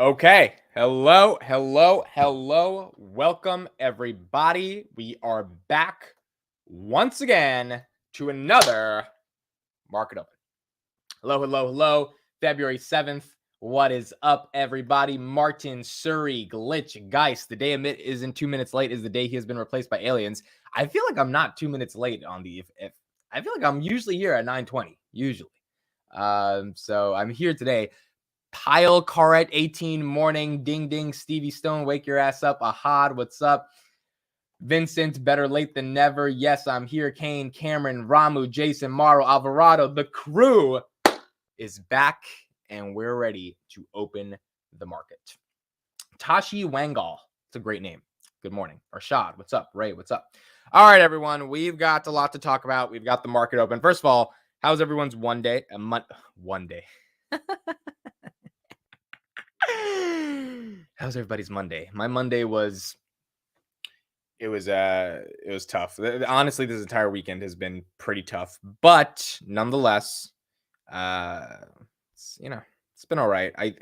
Okay. Hello. Welcome, everybody. We are back once again to another Market Open. Hello. February 7th. What is up, everybody? Martin, Surrey, Glitch, Geist. The day Amit isn't 2 minutes late is the day he has been replaced by aliens. I feel like I'm not 2 minutes late on the if I feel like I'm usually here at 9:20, usually. So I'm here today. Pile Carret 18 morning, ding ding, Stevie Stone, wake your ass up. Ahad, what's up? Vincent, better late than never. Yes, I'm here. Kane, Cameron, Ramu, Jason, Maro, Alvarado. The crew is back and we're ready to open the market. Tashi Wangal, it's a great name. Good morning. Arshad, what's up? Ray, what's up? All right, everyone, we've got a lot to talk about. We've got the market open. First of all, how's everyone's one day? One day. How's everybody's Monday? My Monday was tough. Honestly, this entire weekend has been pretty tough, but nonetheless, it's been all right. I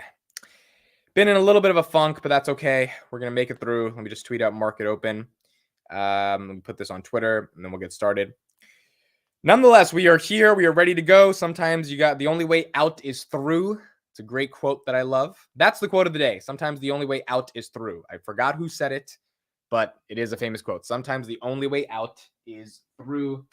been in a little bit of a funk, but that's okay. We're gonna make it through. Let me just tweet out market open. Let me put this on Twitter, and then we'll get started. Nonetheless, we are here. We are ready to go. Sometimes the only way out is through. It's a great quote that I love. That's the quote of the day. Sometimes the only way out is through. I forgot who said it, but it is a famous quote. Sometimes the only way out is through.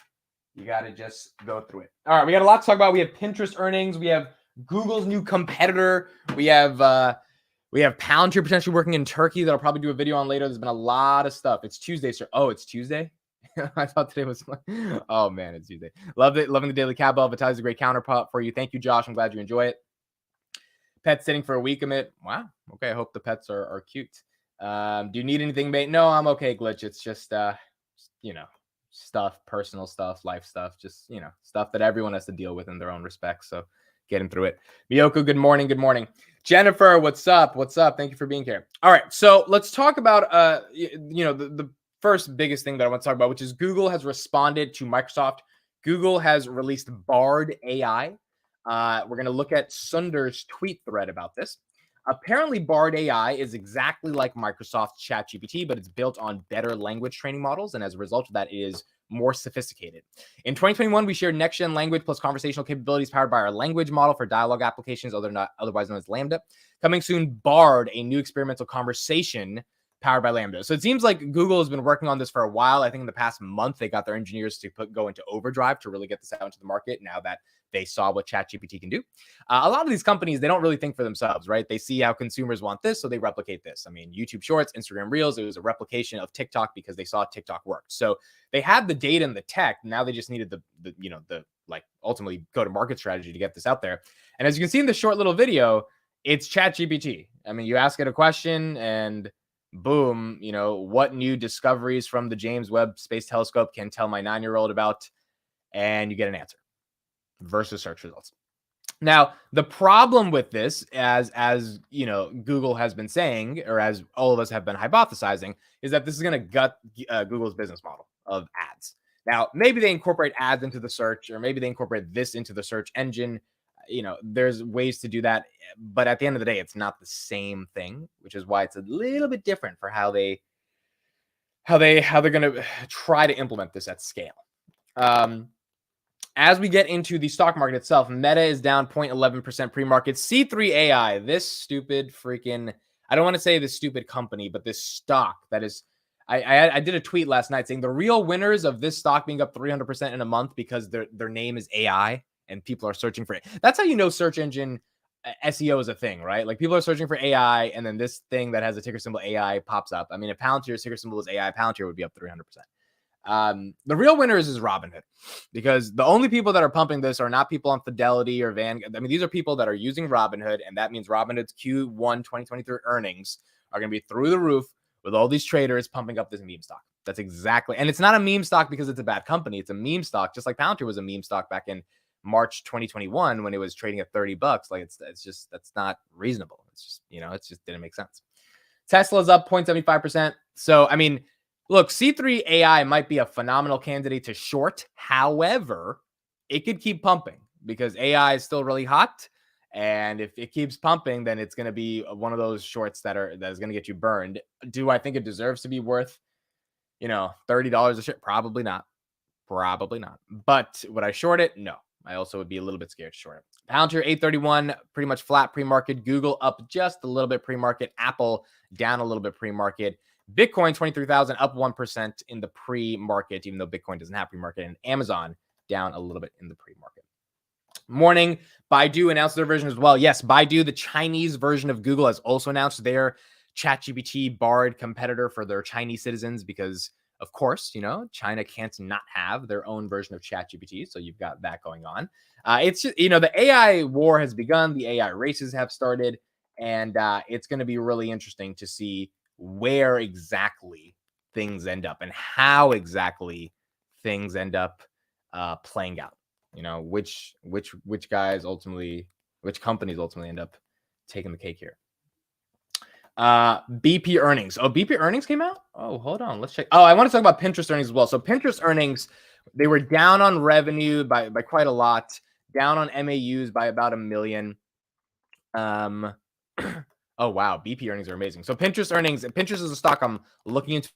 You got to just go through it. All right, we got a lot to talk about. We have Pinterest earnings. We have Google's new competitor. We have Palantir potentially working in Turkey that I'll probably do a video on later. There's been a lot of stuff. It's Tuesday, sir. Oh, it's Tuesday? I thought today was oh man, it's Tuesday. Loved it. Loving the daily cowbell. Vitaly's a great counterpart for you. Thank you, Josh. I'm glad you enjoy it. Pet sitting for a week, Amit. Wow. Okay. I hope the pets are cute. Do you need anything, mate? No, I'm okay, Glitch. It's just stuff, personal stuff, life stuff, just stuff that everyone has to deal with in their own respects. So getting through it. Miyoko, good morning. Good morning. Jennifer, what's up? What's up? Thank you for being here. All right. So let's talk about the first biggest thing that I want to talk about, which is Google has responded to Microsoft. Google has released Bard AI. We're going to look at Sunder's tweet thread about this. Apparently, Bard AI is exactly like Microsoft's ChatGPT, but it's built on better language training models. And as a result of that, it is more sophisticated. In 2021, we shared next-gen language plus conversational capabilities powered by our language model for dialogue applications, otherwise known as Lambda. Coming soon, Bard, a new experimental conversation powered by Lambda. So it seems like Google has been working on this for a while. I think in the past month, they got their engineers to go into overdrive to really get this out into the market now that they saw what ChatGPT can do. A lot of these companies, they don't really think for themselves, right? They see how consumers want this, so they replicate this. I mean, YouTube Shorts, Instagram Reels, it was a replication of TikTok because they saw TikTok worked. So they had the data and the tech. Now they just needed the ultimately go-to-market strategy to get this out there. And as you can see in the short little video, it's ChatGPT. I mean, you ask it a question and boom, what new discoveries from the James Webb Space Telescope can tell my 9-year-old about, and you get an answer versus search results. Now, the problem with this, as Google has been saying, or as all of us have been hypothesizing, is that this is going to gut Google's business model of ads. Now, maybe they incorporate ads into the search, or maybe they incorporate this into the search engine. There's ways to do that, but at the end of the day, it's not the same thing, which is why it's a little bit different for how they're going to try to implement this at scale. As we get into the stock market itself, Meta is down 0.11% pre-market. C3 AI, this stupid freaking, I don't want to say this stupid company, but this stock that is, I did a tweet last night saying the real winners of this stock being up 300% in a month because their name is AI and people are searching for it. That's how you know search engine SEO is a thing, right? Like people are searching for AI and then this thing that has a ticker symbol AI pops up. I mean, if Palantir's ticker symbol is AI, Palantir would be up 300%. The real winners is Robinhood, because the only people that are pumping this are not people on Fidelity or Vanguard. I mean, these are people that are using Robinhood, and that means Robinhood's Q1 2023 earnings are going to be through the roof with all these traders pumping up this meme stock. That's exactly, and it's not a meme stock because it's a bad company. It's a meme stock, just like Palantir was a meme stock back in March 2021 when it was trading at $30. Like it's just, that's not reasonable. It's just, it just didn't make sense. Tesla's up 0.75%. So, I mean, look, C3 AI might be a phenomenal candidate to short. However, it could keep pumping because AI is still really hot. And if it keeps pumping, then it's going to be one of those shorts that is going to get you burned. Do I think it deserves to be worth, $30 a share? Probably not. Probably not. But would I short it? No. I also would be a little bit scared to short it. Palantir 831, pretty much flat pre-market. Google up just a little bit pre-market. Apple down a little bit pre-market. Bitcoin 23,000 up 1% in the pre-market, even though Bitcoin doesn't have pre-market. And Amazon down a little bit in the pre-market. Morning, Baidu announced their version as well. Yes, Baidu, the Chinese version of Google, has also announced their ChatGPT Bard competitor for their Chinese citizens because, of course, China can't not have their own version of ChatGPT. So you've got that going on. It's just, the AI war has begun. The AI races have started. And it's going to be really interesting to see where exactly things end up and how exactly things end up playing out. Which companies ultimately end up taking the cake here. BP earnings. Oh, BP earnings came out? Oh, hold on. Let's check. Oh, I want to talk about Pinterest earnings as well. So Pinterest earnings, they were down on revenue by quite a lot, down on MAUs by about 1 million. Oh, wow. BP earnings are amazing. So Pinterest earnings, Pinterest is a stock I'm looking into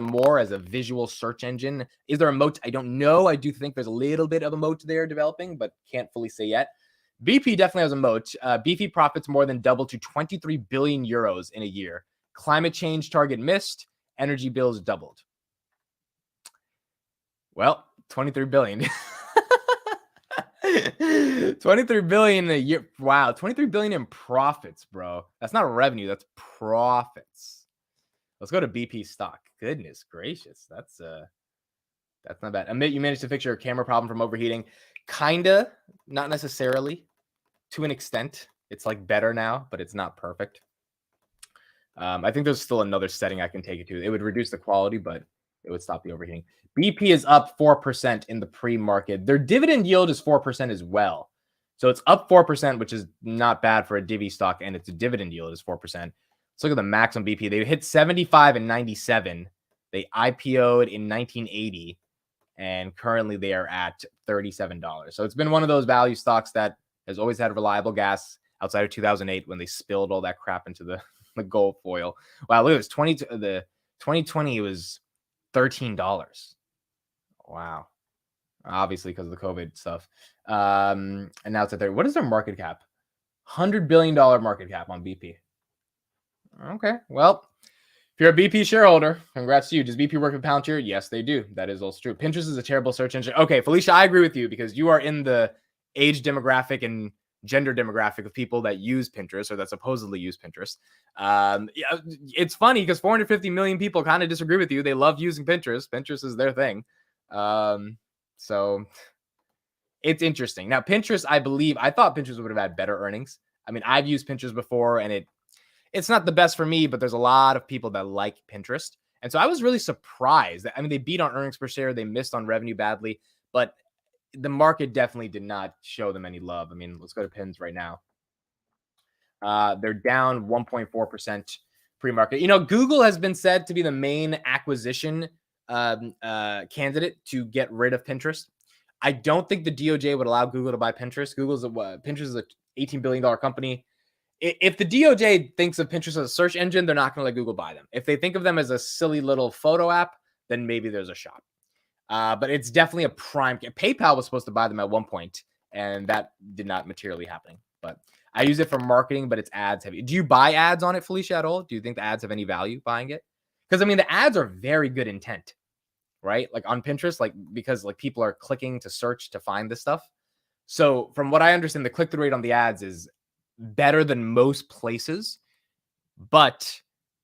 more as a visual search engine. Is there a moat? I don't know. I do think there's a little bit of a moat there developing, but can't fully say yet. BP definitely has a moat. BP profits more than doubled to 23 billion euros in a year. Climate change target missed. Energy bills doubled. Well, 23 billion. 23 billion a year. Wow, 23 billion in profits, bro. That's not revenue, that's profits. Let's go to BP stock. Goodness gracious. That's not bad. Admit you managed to fix your camera problem from overheating. Kinda, not necessarily. To an extent. It's like better now, but it's not perfect. I think there's still another setting I can take it to. It would reduce the quality, but it would stop the overheating. BP is up 4% in the pre-market. Their dividend yield is 4% as well. So it's up 4%, which is not bad for a divvy stock, and its dividend yield is 4%. Let's look at the max on BP. They hit 75 in 97. They IPO'd in 1980, and currently they are at $37. So it's been one of those value stocks that has always had reliable gas outside of 2008 when they spilled all that crap into the gold foil. Wow, look at this. 2020 was $13. Wow. Obviously because of the COVID stuff. And now it's at 30. What is their market cap? $100 billion market cap on BP. Okay. Well, if you're a BP shareholder, congrats to you. Does BP work with Palantir? Yes, they do. That is also true. Pinterest is a terrible search engine. Okay, Felicia, I agree with you because you are in the age demographic and gender demographic of people that use Pinterest or that supposedly use Pinterest. Yeah, it's funny because 450 million people kind of disagree with you. They love using Pinterest. Pinterest is their thing. So it's interesting. Now, Pinterest, I thought Pinterest would have had better earnings. I mean, I've used Pinterest before and it's not the best for me, but there's a lot of people that like Pinterest. And so I was really surprised. I mean, they beat on earnings per share. They missed on revenue badly, but the market definitely did not show them any love. I mean, let's go to pins right now. They're down 1.4% pre-market. Google has been said to be the main acquisition candidate to get rid of Pinterest. I don't think the DOJ would allow Google to buy Pinterest. Pinterest is a $18 billion company. If the DOJ thinks of Pinterest as a search engine, they're not going to let Google buy them. If they think of them as a silly little photo app, then maybe there's a shot. But it's definitely a prime. PayPal was supposed to buy them at one point, and that did not materially happen. But I use it for marketing, but it's ads heavy. Do you buy ads on it, Felicia, at all? Do you think the ads have any value buying it? Because, I mean, the ads are very good intent, right? Like on Pinterest, because people are clicking to search to find this stuff. So from what I understand, the click-through rate on the ads is better than most places, but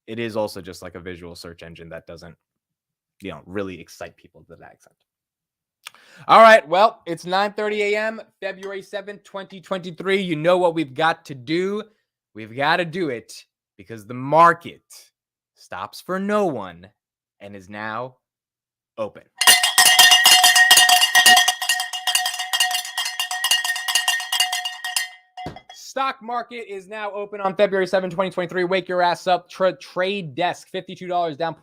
it is also just like a visual search engine that doesn't, really excite people to that extent. All right. Well, it's 9:30 a.m., February 7th, 2023. You know what we've got to do. We've got to do it because the market stops for no one and is now open. Stock market is now open on February 7, 2023. Wake your ass up. Trade desk, $52 down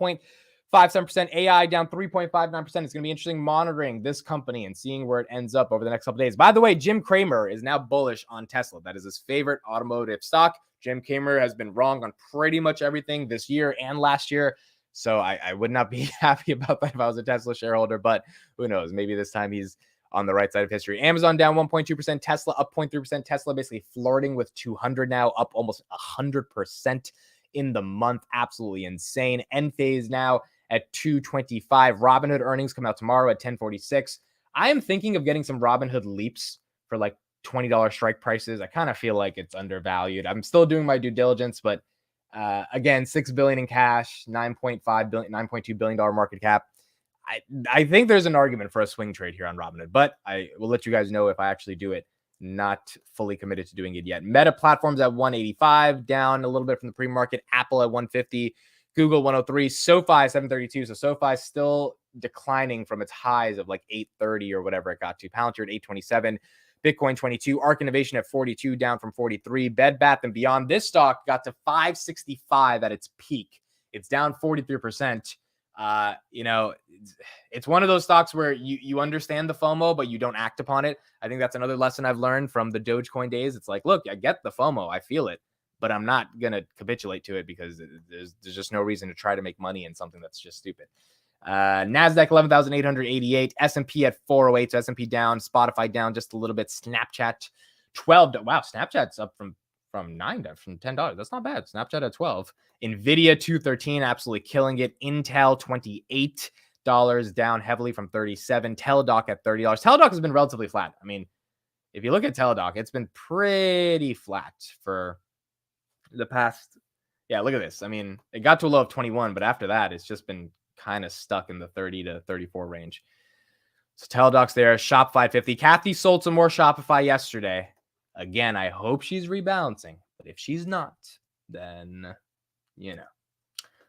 0.57%. AI down 3.59%. It's going to be interesting monitoring this company and seeing where it ends up over the next couple days. By the way, Jim Cramer is now bullish on Tesla. That is his favorite automotive stock. Jim Cramer has been wrong on pretty much everything this year and last year. So I would not be happy about that if I was a Tesla shareholder, but who knows? Maybe this time he's on the right side of history. Amazon down 1.2%, Tesla up 0.3%. Tesla basically flirting with 200 now, up almost 100% in the month. Absolutely insane. Enphase now at 225. Robinhood earnings come out tomorrow at 1046. I am thinking of getting some Robinhood leaps for like $20 strike prices. I kind of feel like it's undervalued. I'm still doing my due diligence, but again, $6 billion in cash, $9.5 billion, $9.2 billion market cap. I think there's an argument for a swing trade here on Robinhood, but I will let you guys know if I actually do it. Not fully committed to doing it yet. Meta Platforms at 185, down a little bit from the pre-market. Apple at 150, Google 103, SoFi 732. So SoFi still declining from its highs of like 830 or whatever it got to. Palantir at 827, Bitcoin 22, Arc Innovation at 42, down from 43. Bed Bath & Beyond, this stock got to 565 at its peak. It's down 43%. It's one of those stocks where you understand the FOMO, but you don't act upon it. I think that's another lesson I've learned from the Dogecoin days. It's like, look, I get the FOMO, I feel it, but I'm not going to capitulate to it because there's just no reason to try to make money in something that's just stupid. NASDAQ 11,888, S&P at 408. So S&P down, Spotify down just a little bit. Snapchat 12. Wow, Snapchat's up from $10. That's not bad. Snapchat at 12. Nvidia 213, absolutely killing it. Intel $28, down heavily from 37. Teladoc at $30. Teladoc has been relatively flat. I mean, if you look at Teladoc, it's been pretty flat for the past. Yeah, look at this. I mean, it got to a low of 21, but after that, it's just been kind of stuck in the 30 to 34 range. So Teladoc's there. Shop 550. Kathy sold some more Shopify yesterday. Again, I hope she's rebalancing, but if she's not, then,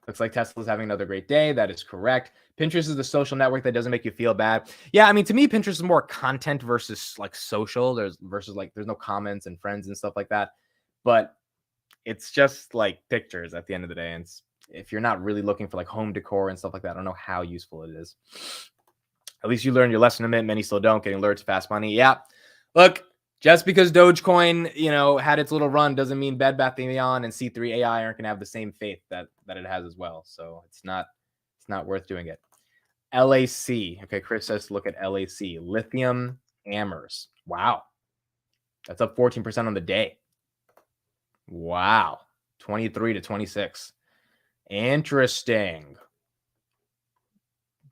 looks like Tesla's having another great day. That is correct. Pinterest is the social network that doesn't make you feel bad. Yeah, I mean, to me, Pinterest is more content versus like social. There's no comments and friends and stuff like that. But it's just like pictures at the end of the day. And if you're not really looking for like home decor and stuff like that, I don't know how useful it is. At least you learned your lesson a bit. Many still don't. Getting lured to fast money. Yeah. Look, just because Dogecoin, had its little run doesn't mean Bed Bath & Beyond and C3 AI aren't going to have the same faith that it has as well. So it's not worth doing it. LAC. Okay, Chris says to look at LAC. Lithium Hammers. Wow. That's up 14% on the day. Wow. 23 to 26. Interesting.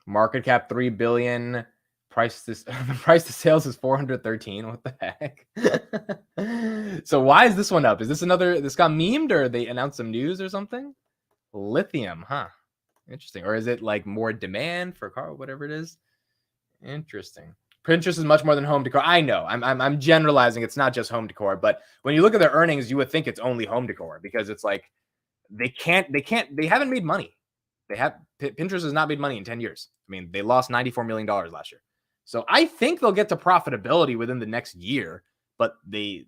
Market cap 3 billion. The price to sales is 413. What the heck? So why is this one up? Is this this got memed or they announced some news or something? Lithium, huh? Interesting. Or is it like more demand for car, whatever it is? Interesting. Pinterest is much more than home decor. I know. I'm generalizing. It's not just home decor, but when you look at their earnings, you would think it's only home decor because it's like they haven't made money. Pinterest has not made money in 10 years. I mean, they lost $94 million last year. So I think they'll get to profitability within the next year, but they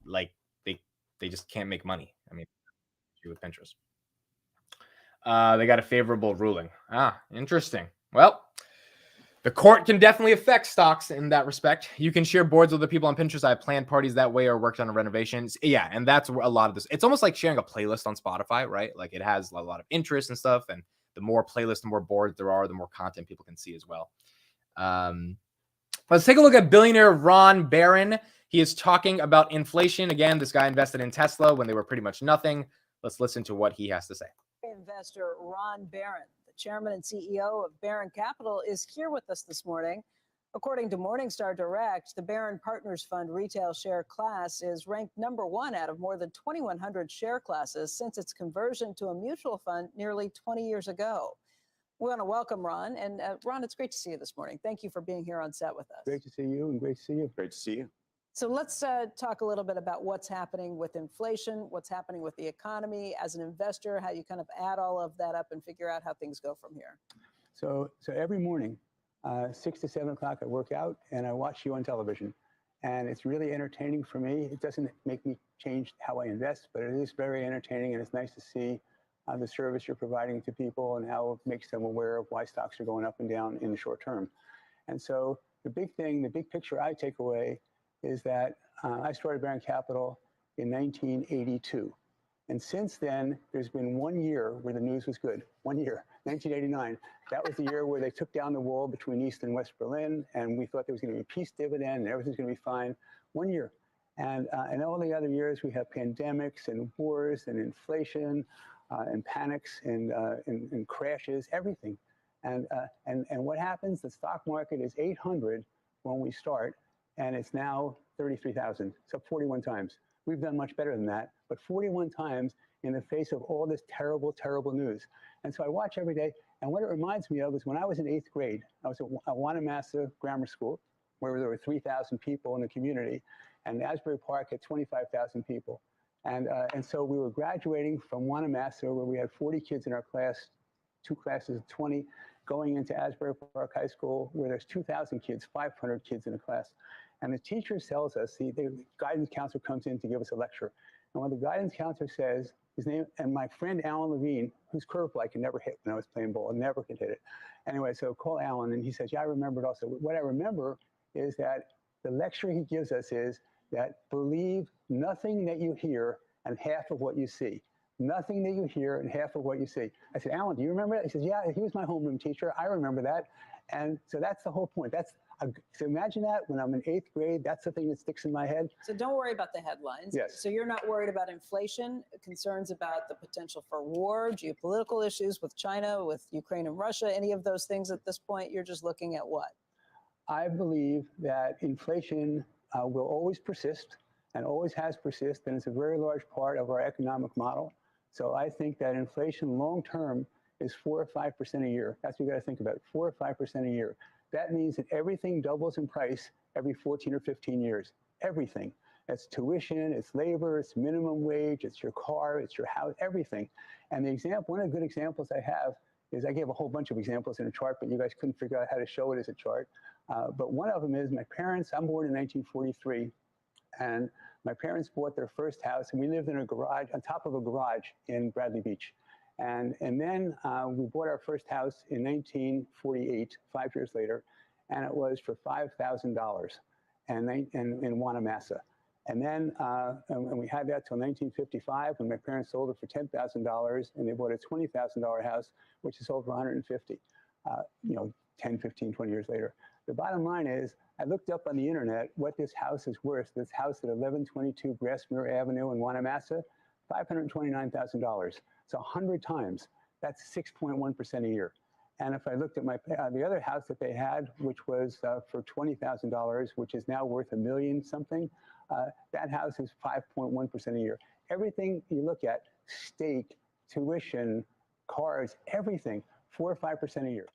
just can't make money. I mean, with Pinterest. They got a favorable ruling. Interesting. Well, the court can definitely affect stocks in that respect. You can share boards with other people on Pinterest. I have planned parties that way or worked on renovations. Yeah, and that's a lot of this. It's almost like sharing a playlist on Spotify, right? Like it has a lot of interest and stuff, and the more playlists, the more boards there are, the more content people can see as well. Let's take a look at billionaire Ron Barron. He is talking about inflation. Again, this guy invested in Tesla when they were pretty much nothing. Let's listen to what he has to say. Investor Ron Barron, the chairman and CEO of Barron Capital, is here with us this morning. According to Morningstar Direct, the Barron Partners Fund retail share class is ranked #1 out of more than 2,100 share classes since its conversion to a mutual fund nearly 20 years ago. We want to welcome Ron. And Ron, it's great to see you this morning. Thank you for being here on set with us. Great to see you and great to see you. Great to see you. So let's talk a little bit about what's happening with inflation, what's happening with the economy as an investor, how you kind of add all of that up and figure out how things go from here. So every morning, 6 to 7 o'clock, I work out and I watch you on television. And it's really entertaining for me. It doesn't make me change how I invest, but it is very entertaining and it's nice to see the service you're providing to people and how it makes them aware of why stocks are going up and down in the short term. And so the big thing, the big picture I take away is that I started Barron Capital in 1982. And since then, there's been 1 year where the news was good. 1 year, 1989. That was the year where they took down the wall between East and West Berlin, and we thought there was going to be a peace dividend and everything's going to be fine. 1 year. And all the other years, we have pandemics and wars and inflation and panics and crashes, everything. And what happens? The stock market is 800 when we start, and it's now 33,000. So 41 times. We've done much better than that, but 41 times in the face of all this terrible, terrible news. And so I watch every day, and what it reminds me of is when I was in 8th grade, I was at Wanamassa Grammar School, where there were 3,000 people in the community, and Asbury Park had 25,000 people. And so we were graduating from Wanamassa, where we had 40 kids in our class, 2 classes of 20, going into Asbury Park High School, where there's 2,000 kids, 500 kids in a class. And the teacher tells us, the guidance counselor comes in to give us a lecture. And when the guidance counselor says, his name, and my friend Alan Levine, whose curveball I could never hit when I was playing ball, never could hit it. Anyway, so call Alan, and he says, yeah, I remember it also. What I remember is that the lecture he gives us is that believe nothing that you hear and half of what you see. Nothing that you hear and half of what you see. I said, Alan, do you remember that? He says, yeah, he was my homeroom teacher. I remember that. And so that's the whole point. So imagine that when I'm in 8th grade, that's the thing that sticks in my head. So don't worry about the headlines. Yes. So you're not worried about inflation, concerns about the potential for war, geopolitical issues with China, with Ukraine and Russia, any of those things at this point? You're just looking at what? I believe that inflation will always persist and always has persisted, and it's a very large part of our economic model. So I think that inflation long term is 4 or 5% a year. That's what you got to think about, 4 or 5% a year. That means that everything doubles in price every 14 or 15 years. Everything. It's tuition, it's labor, it's minimum wage, it's your car, it's your house, everything. And the example, one of the good examples I have is, I gave a whole bunch of examples in a chart, but you guys couldn't figure out how to show it as a chart. But one of them is my parents. I'm born in 1943, and my parents bought their first house, and we lived in a garage, on top of a garage in Bradley Beach. And then we bought our first house in 1948, 5 years later, and it was for $5,000 in Wanamassa. And then and we had that till 1955 when my parents sold it for $10,000, and they bought a $20,000 house, which is sold for $150,000, 10, 15, 20 years later. The bottom line is, I looked up on the internet what this house is worth. This house at 1122 Grassmere Avenue in Wanamassa, $529,000. So 100 times. That's 6.1% a year. And if I looked at the other house that they had, which was for $20,000, which is now worth $1 million something, that house is 5.1% a year. Everything you look at, steak, tuition, cars, everything, 4 or 5% a year.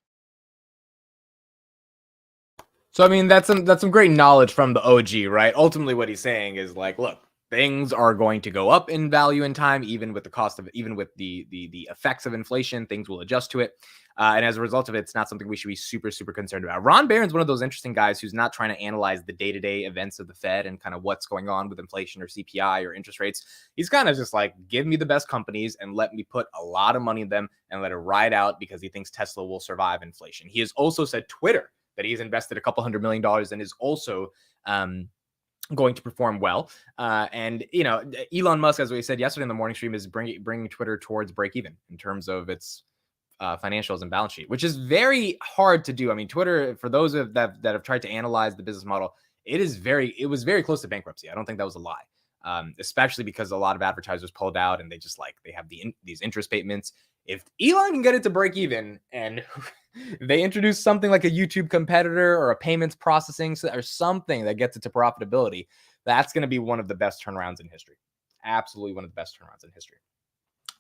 So, I mean, that's some great knowledge from the OG, right? Ultimately, what he's saying is like, look, things are going to go up in value in time, even with the cost of, even with the effects of inflation, things will adjust to it. And as a result of it, it's not something we should be super, super concerned about. Ron Barron's one of those interesting guys who's not trying to analyze the day-to-day events of the Fed and kind of what's going on with inflation or CPI or interest rates. He's kind of just like, give me the best companies and let me put a lot of money in them and let it ride out, because he thinks Tesla will survive inflation. He has also said Twitter that he's invested a couple $100 million and is also going to perform well. And, Elon Musk, as we said yesterday in the morning stream, is bringing Twitter towards break even in terms of its financials and balance sheet, which is very hard to do. I mean, Twitter, for those that have tried to analyze the business model, it was very close to bankruptcy. I don't think that was a lie, especially because a lot of advertisers pulled out and they have these interest payments. If Elon can get it to break even and they introduce something like a YouTube competitor or a payments processing or something that gets it to profitability, that's going to be one of the best turnarounds in history. Absolutely one of the best turnarounds in history.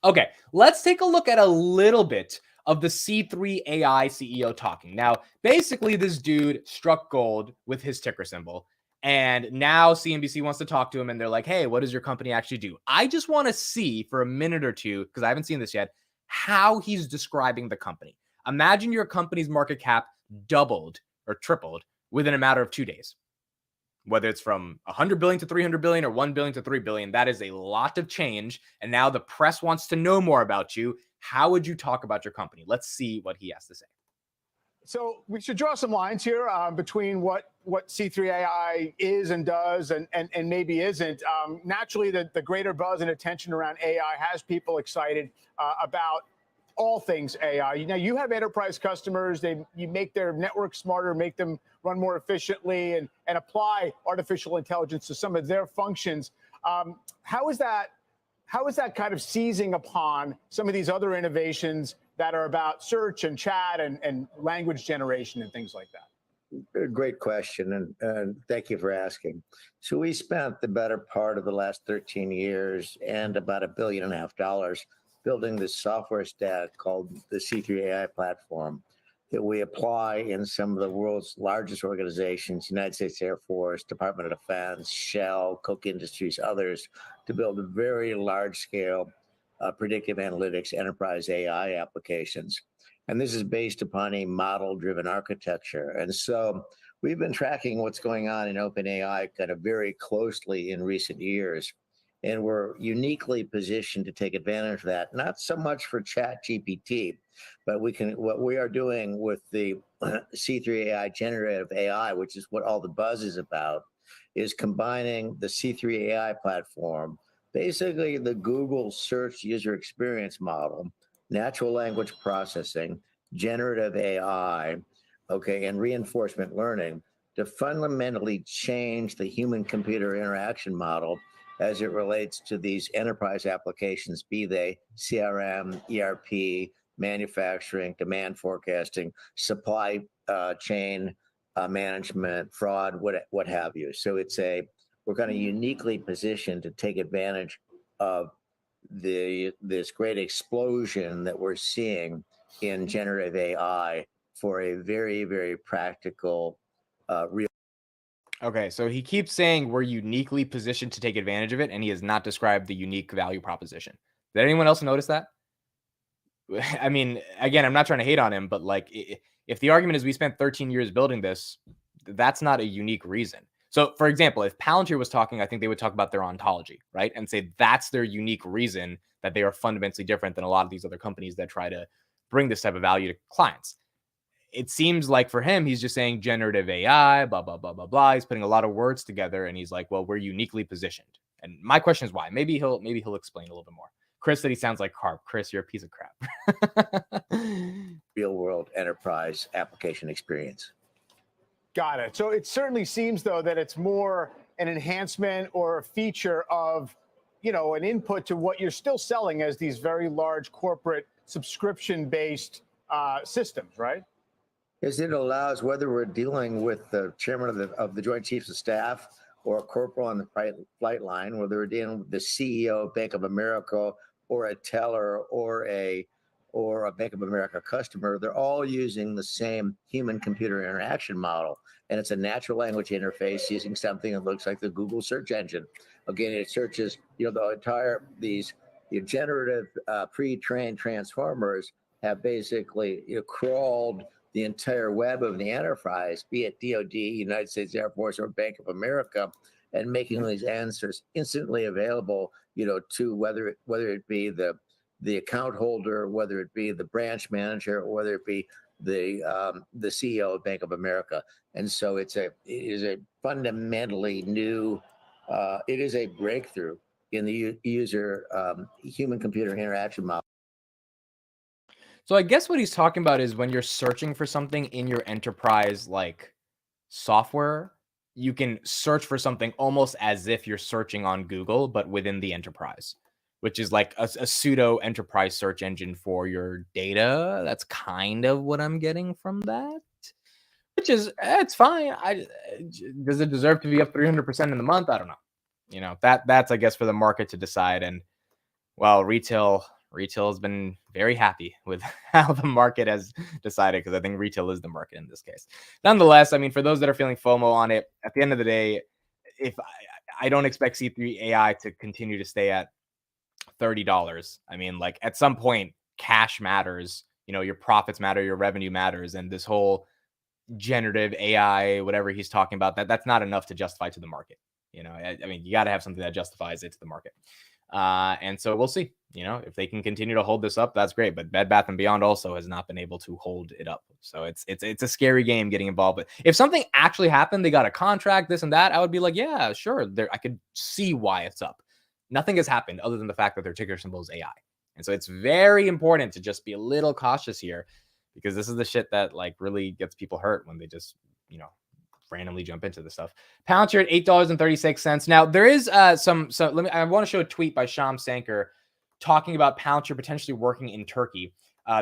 Okay, let's take a look at a little bit of the C3 AI CEO talking. Now, basically, this dude struck gold with his ticker symbol. And now CNBC wants to talk to him and they're like, hey, what does your company actually do? I just want to see for a minute or two, because I haven't seen this yet, how he's describing the company. Imagine your company's market cap doubled or tripled within a matter of 2 days. whether it's from 100 billion to 300 billion or 1 billion to 3 billion. That is a lot of change. And now the press wants to know more about you. How would you talk about your company? Let's see what he has to say. So we should draw some lines here between what C3 AI is and does and maybe isn't. Naturally, the greater buzz and attention around AI has people excited about all things AI. You know, you have enterprise customers. You make their network smarter, make them run more efficiently, and apply artificial intelligence to some of their functions. How is that kind of seizing upon some of these other innovations that are about search and chat and language generation and things like that? Great question, and thank you for asking. So we spent the better part of the last 13 years and about $1.5 billion building this software stack called the C3 AI platform that we apply in some of the world's largest organizations, United States Air Force, Department of Defense, Shell, Koch Industries, others, to build very large-scale predictive analytics enterprise AI applications. And this is based upon a model-driven architecture. And so we've been tracking what's going on in OpenAI kind of very closely in recent years. And we're uniquely positioned to take advantage of that, not so much for ChatGPT, but what we are doing with the C3 AI generative AI, which is what all the buzz is about, is combining the C3 AI platform, basically the Google search user experience model, natural language processing, generative AI, okay, and reinforcement learning to fundamentally change the human-computer interaction model as it relates to these enterprise applications, be they CRM, ERP, manufacturing, demand forecasting, supply chain management, fraud, what have you. So we're kind of uniquely positioned to take advantage of this great explosion that we're seeing in generative AI for a very, very practical, real. Okay, so he keeps saying we're uniquely positioned to take advantage of it, and he has not described the unique value proposition. Did anyone else notice that? I mean, again, I'm not trying to hate on him, but like, if the argument is we spent 13 years building this, that's not a unique reason. So, for example, if Palantir was talking, I think they would talk about their ontology, right? And say that's their unique reason that they are fundamentally different than a lot of these other companies that try to bring this type of value to clients. It seems like for him, he's just saying generative AI, blah, blah, blah, blah, blah. He's putting a lot of words together and he's like, well, we're uniquely positioned. And my question is why? Maybe he'll explain a little bit more. Chris said he sounds like Carp. Chris, you're a piece of crap. Real world enterprise application experience. Got it. So it certainly seems, though, that it's more an enhancement or a feature of, an input to what you're still selling as these very large corporate subscription-based systems, right? Yes, it allows, whether we're dealing with the chairman of the Joint Chiefs of Staff or a corporal on the flight line, whether we're dealing with the CEO of Bank of America or a teller or a Bank of America customer, they're all using the same human-computer interaction model. And it's a natural language interface using something that looks like the Google search engine. Again, it searches, these generative pre-trained transformers have basically crawled the entire web of the enterprise, be it DoD, United States Air Force, or Bank of America, and making these answers instantly available, to whether it be the account holder, whether it be the branch manager, or whether it be the CEO of Bank of America. And so it is a fundamentally new, it is a breakthrough in the user human-computer interaction model. So I guess what he's talking about is when you're searching for something in your enterprise like software, you can search for something almost as if you're searching on Google, but within the enterprise, which is like a pseudo enterprise search engine for your data. That's kind of what I'm getting from that, which is, it's fine. Does it deserve to be up 300% in the month? I don't know. That's, I guess, for the market to decide. And well, retail has been very happy with how the market has decided, because I think retail is the market in this case. Nonetheless, I mean, for those that are feeling FOMO on it, at the end of the day, if I don't expect C3 AI to continue to stay at $30. I mean, like at some point, cash matters. Your profits matter, your revenue matters, and this whole generative AI, whatever he's talking about, that's not enough to justify to the market. I mean, you got to have something that justifies it to the market. And so we'll see, if they can continue to hold this up, that's great. But Bed Bath & Beyond also has not been able to hold it up. So it's a scary game getting involved. But if something actually happened, they got a contract, this and that, I would be like, yeah, sure. I could see why it's up. Nothing has happened other than the fact that their ticker symbol is AI. And so it's very important to just be a little cautious here, because this is the shit that like really gets people hurt when they just, randomly jump into this stuff. Palantir at $8.36. Now there is I want to show a tweet by Sham Sanker talking about Palantir potentially working in Turkey.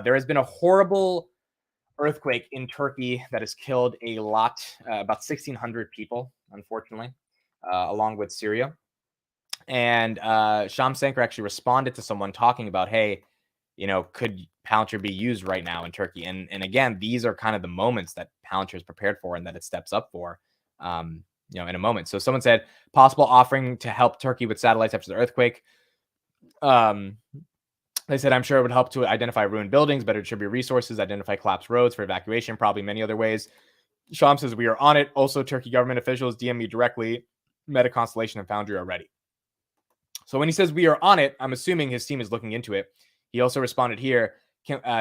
There has been a horrible earthquake in Turkey that has killed a lot, about 1,600 people, unfortunately, along with Syria. And Sham Sanker actually responded to someone talking about, hey, could Palantir be used right now in Turkey? And again, these are kind of the moments that Palantir is prepared for and that it steps up for, in a moment. So someone said possible offering to help Turkey with satellites after the earthquake. They said, I'm sure it would help to identify ruined buildings, better distribute resources, identify collapsed roads for evacuation, probably many other ways. Sham says, we are on it. Also, Turkey government officials DM me directly, Meta Constellation and Foundry are ready. So when he says we are on it, I'm assuming his team is looking into it. He also responded here.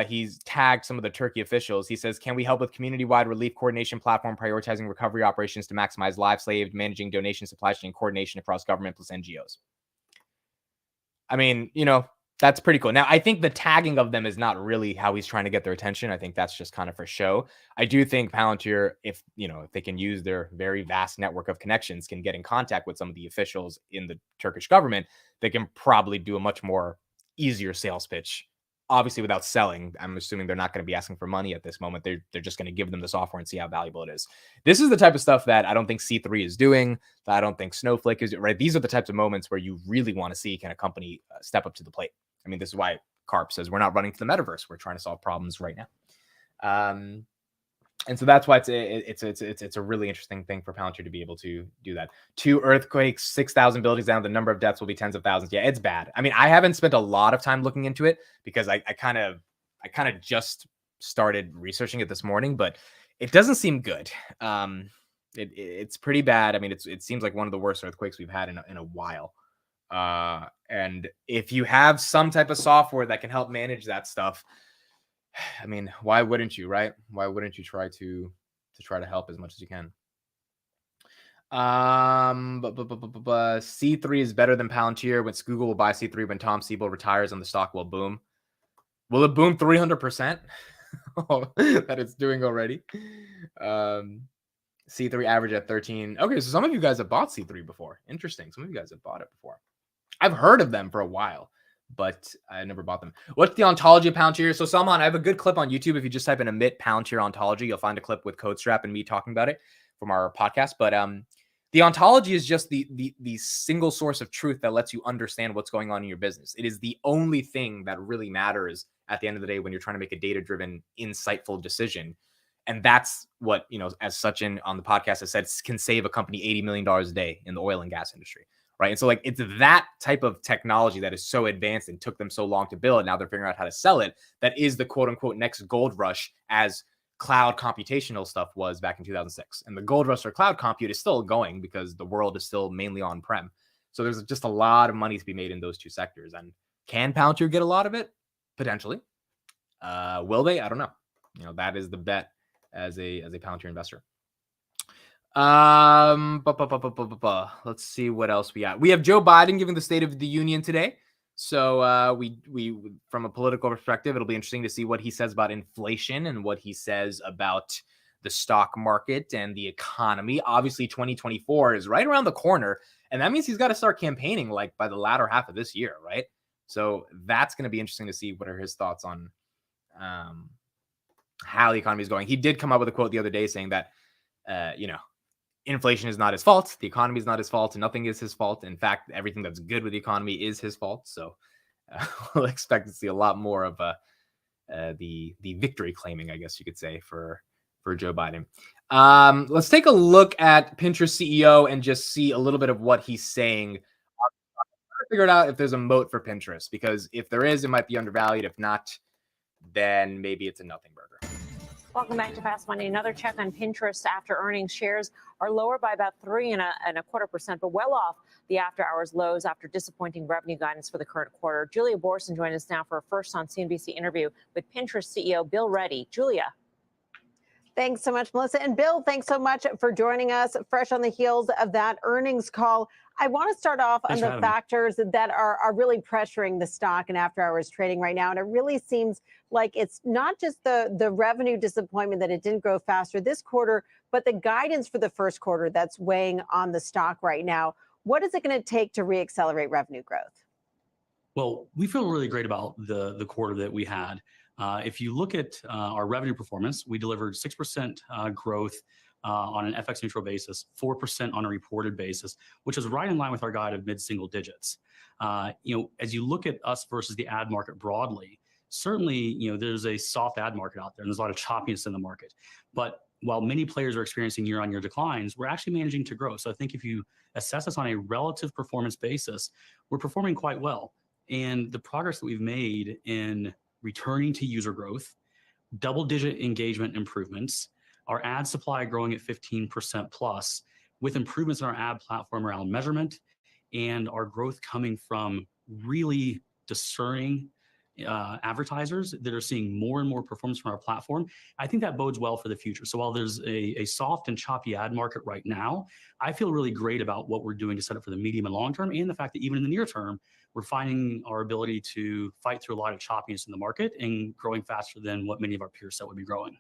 He's tagged some of the Turkey officials. He says, can we help with community-wide relief coordination platform, prioritizing recovery operations to maximize lives saved, managing donation supply chain coordination across government plus NGOs? I mean, that's pretty cool. Now, I think the tagging of them is not really how he's trying to get their attention. I think that's just kind of for show. I do think Palantir, if they can use their very vast network of connections, can get in contact with some of the officials in the Turkish government, they can probably do a much more easier sales pitch, obviously without selling. I'm assuming they're not going to be asking for money at this moment. They're just going to give them the software and see how valuable it is. This is the type of stuff that I don't think C3 is doing, that I don't think Snowflake is, right? These are the types of moments where you really want to see, can a company step up to the plate? I mean, this is why Karp says we're not running to the metaverse. We're trying to solve problems right now. And so that's why it's a really interesting thing for Palantir to be able to do that. 2 earthquakes, 6,000 buildings down. The number of deaths will be tens of thousands. Yeah, it's bad. I mean, I haven't spent a lot of time looking into it because I kind of just started researching it this morning, but it doesn't seem good. It's pretty bad. I mean, it seems like one of the worst earthquakes we've had in a while. And if you have some type of software that can help manage that stuff, I mean, why wouldn't you, right? Why wouldn't you try to help as much as you can? C3 is better than Palantir. When Google will buy C3 when Tom Siebel retires and the stock will boom. Will it boom 300%? That it's doing already. C3 average at 13. Okay, so some of you guys have bought C3 before. Interesting. Some of you guys have bought it before. I've heard of them for a while, but I never bought them. What's the ontology of Palantir? So Salman, I have a good clip on YouTube. If you just type in emit Palantir ontology, you'll find a clip with CodeStrap and me talking about it from our podcast. But the ontology is just the single source of truth that lets you understand what's going on in your business. It is the only thing that really matters at the end of the day when you're trying to make a data-driven, insightful decision. And that's what, as Sachin on the podcast has said, can save a company $80 million a day in the oil and gas industry. Right. And so like it's that type of technology that is so advanced and took them so long to build. Now they're figuring out how to sell it. That is the quote unquote next gold rush, as cloud computational stuff was back in 2006. And the gold rush for cloud compute is still going because the world is still mainly on prem. So there's just a lot of money to be made in those two sectors. And can Palantir get a lot of it? Potentially. Will they? I don't know. That is the bet as a Palantir investor. Let's see what else we got. We have Joe Biden giving the State of the Union today. So we from a political perspective, it'll be interesting to see what he says about inflation and what he says about the stock market and the economy. Obviously, 2024 is right around the corner, and that means he's got to start campaigning like by the latter half of this year, right? So that's going to be interesting to see what are his thoughts on how the economy is going. He did come up with a quote the other day saying that, inflation is not his fault. The economy is not his fault. Nothing is his fault. In fact, everything that's good with the economy is his fault. So we'll expect to see a lot more of the victory claiming, I guess you could say, for Joe Biden. Let's take a look at Pinterest CEO and just see a little bit of what he's saying. I figured out if there's a moat for Pinterest, because if there is, it might be undervalued. If not, then maybe it's a nothing burger. Welcome back to Fast Money. Another check on Pinterest after earnings. Shares are lower by about 3.25%, but well off the after-hours lows after disappointing revenue guidance for the current quarter. Julia Borson joined us now for a first on CNBC interview with Pinterest CEO Bill Ready. Julia. Thanks so much, Melissa. And Bill, thanks so much for joining us fresh on the heels of that earnings call. I want to start off on the factors that are really pressuring the stock and after hours trading right now. And it really seems like it's not just the revenue disappointment that it didn't grow faster this quarter, but the guidance for the first quarter that's weighing on the stock right now. What is it going to take to reaccelerate revenue growth? Well, we feel really great about the quarter that we had. If you look at our revenue performance, we delivered 6% growth on an FX neutral basis, 4% on a reported basis, which is right in line with our guide of mid-single digits. As you look at us versus the ad market broadly, certainly, there's a soft ad market out there, and there's a lot of choppiness in the market. But while many players are experiencing year-on-year declines, we're actually managing to grow. So I think if you assess us on a relative performance basis, we're performing quite well. And the progress that we've made in returning to user growth, double-digit engagement improvements, our ad supply growing at 15% plus, with improvements in our ad platform around measurement, and our growth coming from really discerning advertisers that are seeing more and more performance from our platform. I think that bodes well for the future. So while there's a soft and choppy ad market right now, I feel really great about what we're doing to set up for the medium and long term, and the fact that even in the near term, we're finding our ability to fight through a lot of choppiness in the market and growing faster than what many of our peers said would be growing.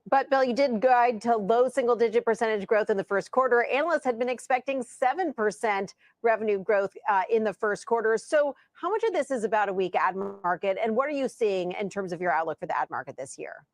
But Bill, you did guide to low single-digit percentage growth in the first quarter. Analysts had been expecting 7% revenue growth in the first quarter. So how much of this is about a weak ad market, and what are you seeing in terms of your outlook for the ad market this year?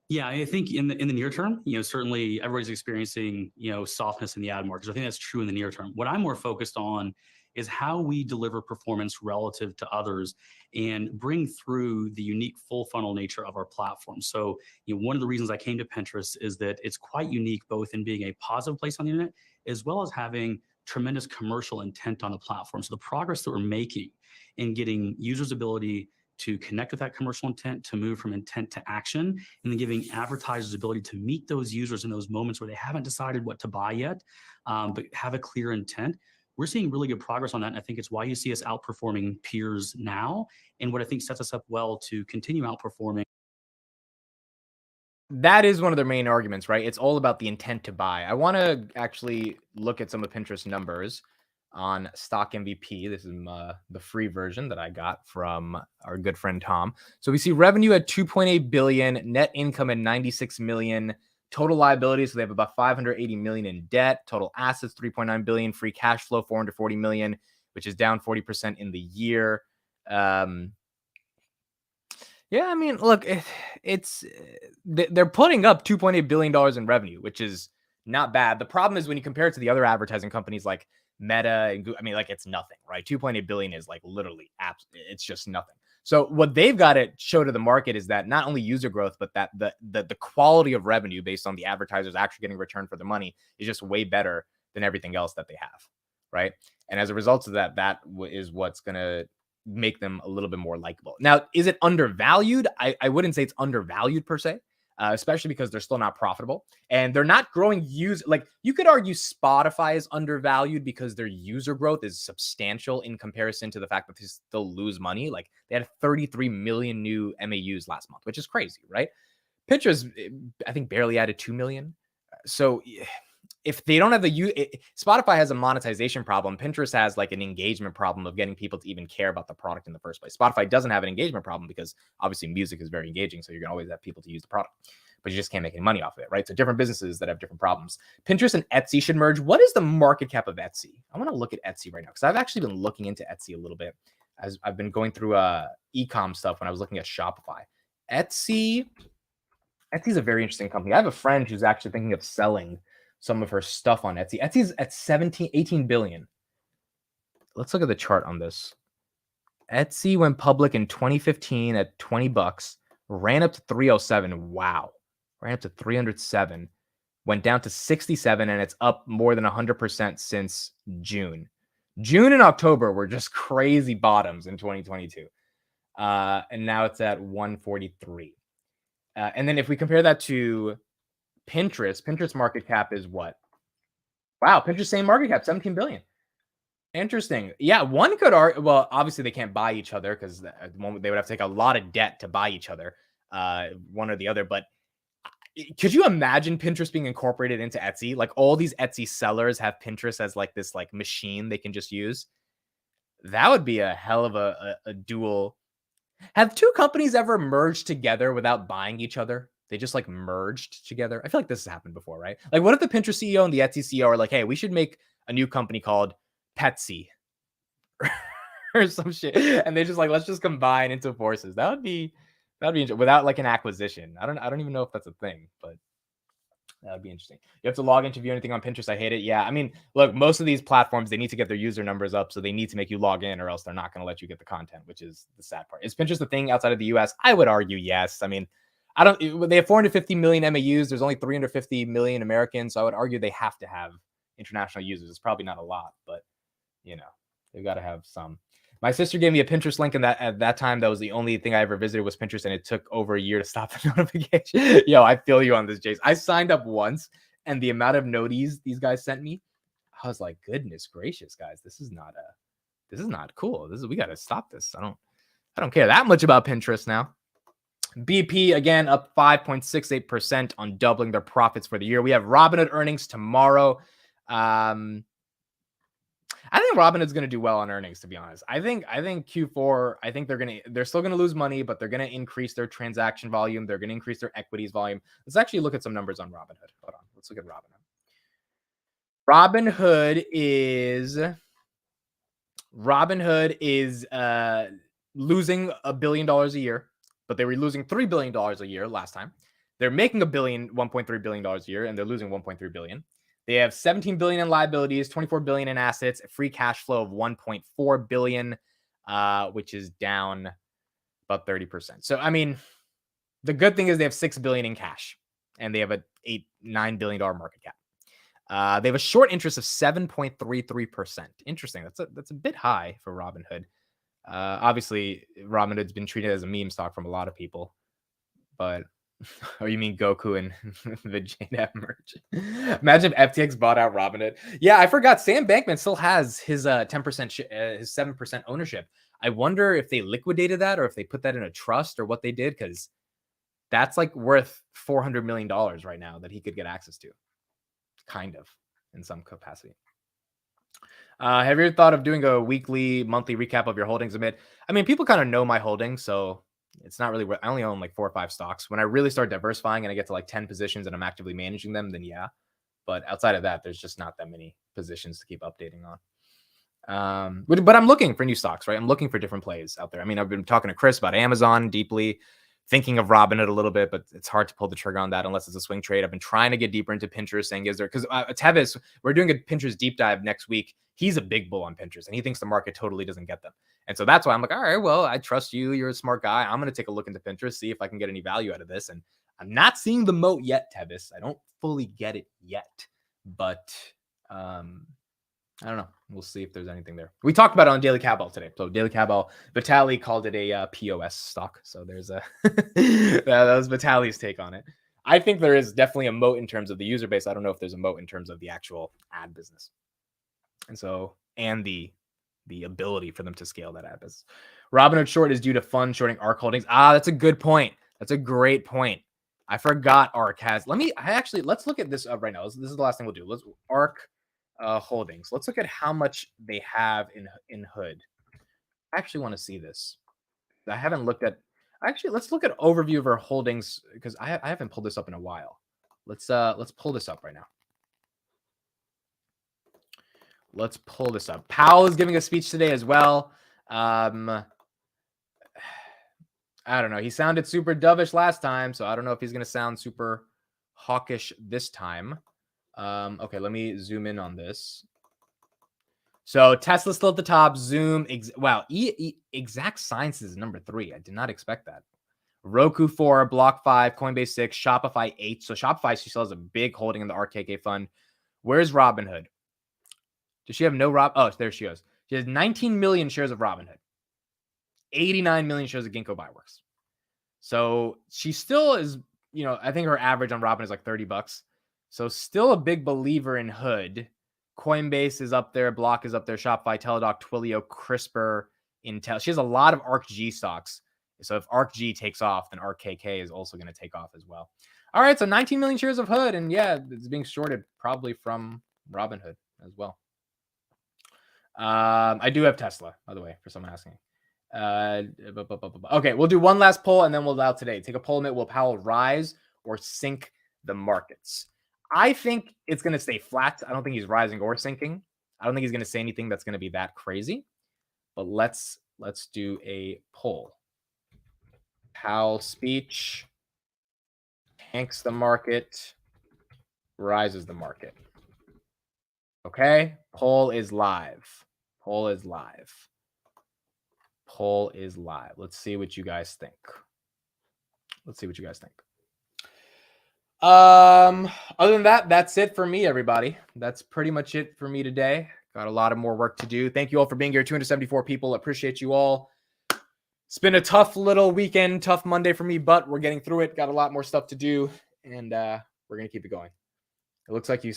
Yeah, I think in the near term, certainly everybody's experiencing, softness in the ad market. So I think that's true in the near term. What I'm more focused on is how we deliver performance relative to others and bring through the unique full funnel nature of our platform. So, one of the reasons I came to Pinterest is that it's quite unique, both in being a positive place on the internet, as well as having tremendous commercial intent on the platform. So the progress that we're making in getting users' ability to connect with that commercial intent, to move from intent to action, and then giving advertisers the ability to meet those users in those moments where they haven't decided what to buy yet, but have a clear intent. We're seeing really good progress on that, and I think it's why you see us outperforming peers now, and what I think sets us up well to continue outperforming. That is one of their main arguments, right? It's all about the intent to buy. I want to actually look at some of Pinterest numbers on Stock MVP. This is the free version that I got from our good friend Tom. So we see revenue at 2.8 billion, net income at 96 million, total liabilities. So they have about 580 million in debt, total assets 3.9 billion, free cash flow 440 million, which is down 40% in the year. Yeah, I mean, look, they're putting up $2.8 billion in revenue, which is not bad. The problem is when you compare it to the other advertising companies like Meta and Google, I mean, like, it's nothing, right? 2.8 billion is like literally it's just nothing. So what they've got to show to the market is that not only user growth, but that the quality of revenue based on the advertisers actually getting return for their money is just way better than everything else that they have, right? And as a result of that, that is what's going to make them a little bit more likable. Now, is it undervalued? I wouldn't say it's undervalued per se, especially because they're still not profitable and they're not growing like you could argue Spotify is undervalued because their user growth is substantial in comparison to the fact that they still lose money. Like they had 33 million new MAUs last month, which is crazy, right? Pinterest, I think, barely added 2 million. So if they don't have Spotify has a monetization problem. Pinterest has like an engagement problem of getting people to even care about the product in the first place. Spotify doesn't have an engagement problem because obviously music is very engaging. So you're going to always have people to use the product, but you just can't make any money off of it, right? So different businesses that have different problems. Pinterest and Etsy should merge. What is the market cap of Etsy? I want to look at Etsy right now because I've actually been looking into Etsy a little bit as I've been going through e-com stuff when I was looking at Shopify. Etsy's a very interesting company. I have a friend who's actually thinking of selling some of her stuff on Etsy. Etsy's at 18 billion. Let's look at the chart on this. Etsy went public in 2015 at $20, ran up to 307. Wow. Ran up to 307, went down to 67, and it's up more than 100% since June. June and October were just crazy bottoms in 2022. And now it's at 143. And then if we compare that to Pinterest market cap is what? Wow, Pinterest same market cap, 17 billion. Interesting. Yeah, one could argue. Well, obviously they can't buy each other because at the moment they would have to take a lot of debt to buy each other, one or the other. But could you imagine Pinterest being incorporated into Etsy? Like all these Etsy sellers have Pinterest as like this like machine they can just use. That would be a hell of a dual. Have two companies ever merged together without buying each other? They just like merged together. I feel like this has happened before, right? Like, what if the Pinterest CEO and the Etsy CEO are like, hey, we should make a new company called Petsy or some shit, and they just like, let's just combine into forces. That'd be interesting without like an acquisition. I don't even know if that's a thing, but that would be interesting. You have to log in to view anything on Pinterest. I hate it. Yeah, I mean, look, most of these platforms, they need to get their user numbers up, so they need to make you log in, or else they're not going to let you get the content, which is the sad part. Is Pinterest a thing outside of the US? I would argue yes. I mean, they have 450 million MAUs. There's only 350 million Americans, so I would argue they have to have international users. It's probably not a lot, but you know, they've got to have some. My sister gave me a Pinterest link, and at that time, that was the only thing I ever visited was Pinterest, and it took over a year to stop the notification. Yo, I feel you on this, Jace. I signed up once, and the amount of noties these guys sent me, I was like, goodness gracious, guys, this is not cool. We got to stop this. I don't care that much about Pinterest now. BP again up 5.68% on doubling their profits for the year. We have Robinhood earnings tomorrow. I think Robinhood's going to do well on earnings, to be honest. I think Q4, I think they're still going to lose money, but they're going to increase their transaction volume. They're going to increase their equities volume. Let's actually look at some numbers on Robinhood. Hold on. Let's look at Robinhood. Robinhood is losing $1 billion a year, but they were losing $3 billion a year last time. They're making $1.3 billion a year, and they're losing $1.3 billion. They have $17 billion in liabilities, $24 billion in assets, a free cash flow of $1.4 billion, which is down about 30%. So, I mean, the good thing is they have $6 billion in cash, and they have a $9 billion market cap. They have a short interest of 7.33%. Interesting. That's a bit high for Robinhood. Obviously, Robinhood's been treated as a meme stock from a lot of people, but. Oh, you mean Goku and the JNAP merge? Imagine if FTX bought out Robinhood. Yeah, I forgot. Sam Bankman still has his 10%, his 7% ownership. I wonder if they liquidated that or if they put that in a trust or what they did, because that's like worth $400 million right now that he could get access to, kind of, in some capacity. Have you ever thought of doing a monthly recap of your holdings, Amit? I mean, people kind of know my holdings, so it's not really. I only own like 4 or 5 stocks. When I really start diversifying and I get to like 10 positions and I'm actively managing them, then yeah. But outside of that, there's just not that many positions to keep updating on. But I'm looking for new stocks, right? I'm looking for different plays out there. I mean, I've been talking to Chris about Amazon deeply, thinking of Robinhood a little bit, but it's hard to pull the trigger on that unless it's a swing trade. I've been trying to get deeper into Pinterest, saying is there, because Tevis, we're doing a Pinterest deep dive next week. He's a big bull on Pinterest, and he thinks the market totally doesn't get them. And so that's why I'm like, all right, well, I trust you. You're a smart guy. I'm going to take a look into Pinterest, see if I can get any value out of this. And I'm not seeing the moat yet, Tevis. I don't fully get it yet, but I don't know. We'll see if there's anything there. We talked about it on Daily Cowbell today. So Daily Cowbell, Vitaly called it a POS stock. So there's that was Vitaly's take on it. I think there is definitely a moat in terms of the user base. I don't know if there's a moat in terms of the actual ad business. And the ability for them to scale that ad business. Robinhood short is due to fund shorting ARK Holdings. That's a good point. That's a great point. I forgot ARK has. Let's look at this up right now. This is the last thing we'll do. Let's ARK Holdings. Let's look at how much they have in Hood. I actually want to see this. I haven't looked at. Actually, let's look at overview of our holdings, because I haven't pulled this up in a while. Let's pull this up right now. Let's pull this up. Powell is giving a speech today as well. I don't know. He sounded super dovish last time, so I don't know if he's going to sound super hawkish this time. Okay, let me zoom in on this. So Tesla's still at the top. Zoom. Wow. Exact Sciences is number 3. I did not expect that. Roku 4, Block 5, Coinbase 6, Shopify 8. So Shopify, she still has a big holding in the RKK fund. Where's Robinhood? Does she have no Oh, there she goes. She has 19 million shares of Robinhood, 89 million shares of Ginkgo Bioworks. So she still is, I think her average on Robin is like $30. So still a big believer in Hood. Coinbase is up there. Block is up there. Shopify, Teladoc, Twilio, CRISPR, Intel. She has a lot of ARKG stocks. So if ARKG takes off, then ARKKK is also going to take off as well. All right, so 19 million shares of Hood. And yeah, it's being shorted probably from Robinhood as well. I do have Tesla, by the way, for someone asking. Okay, we'll do one last poll and then we'll allow today. Take a poll minute. Will Powell rise or sink the markets? I think it's going to stay flat. I don't think he's rising or sinking. I don't think he's going to say anything that's going to be that crazy. But let's do a poll. Powell speech tanks the market, rises the market. Okay, poll is live. Poll is live. Poll is live. Let's see what you guys think. Other than that, that's it for me, everybody. That's pretty much it for me today. Got a lot of more work to do. Thank you all for being here. 274 people. Appreciate you all. It's been a tough little weekend, tough Monday for me, but we're getting through it. Got a lot more stuff to do, and we're going to keep it going. It looks like you...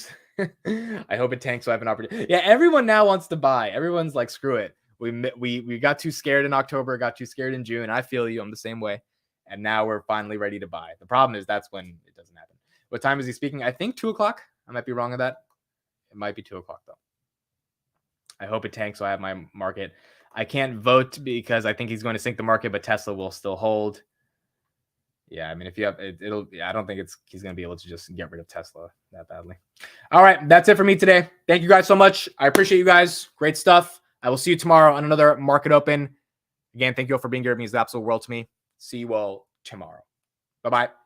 I hope it tanks so I have an opportunity. Yeah, everyone now wants to buy. Everyone's like, screw it. We got too scared in October, got too scared in June. I feel you. I'm the same way. And now we're finally ready to buy. The problem is that's when it doesn't happen. What time is he speaking? I think 2 o'clock. I might be wrong on that. It might be 2 o'clock, though. I hope it tanks so I have my market. I can't vote because I think he's going to sink the market, but Tesla will still hold. Yeah, I mean, if you have it'll. I don't think he's going to be able to just get rid of Tesla that badly. All right, that's it for me today. Thank you guys so much. I appreciate you guys. Great stuff. I will see you tomorrow on another Market Open. Again, thank you all for being here. It means the absolute world to me. See you all tomorrow. Bye-bye.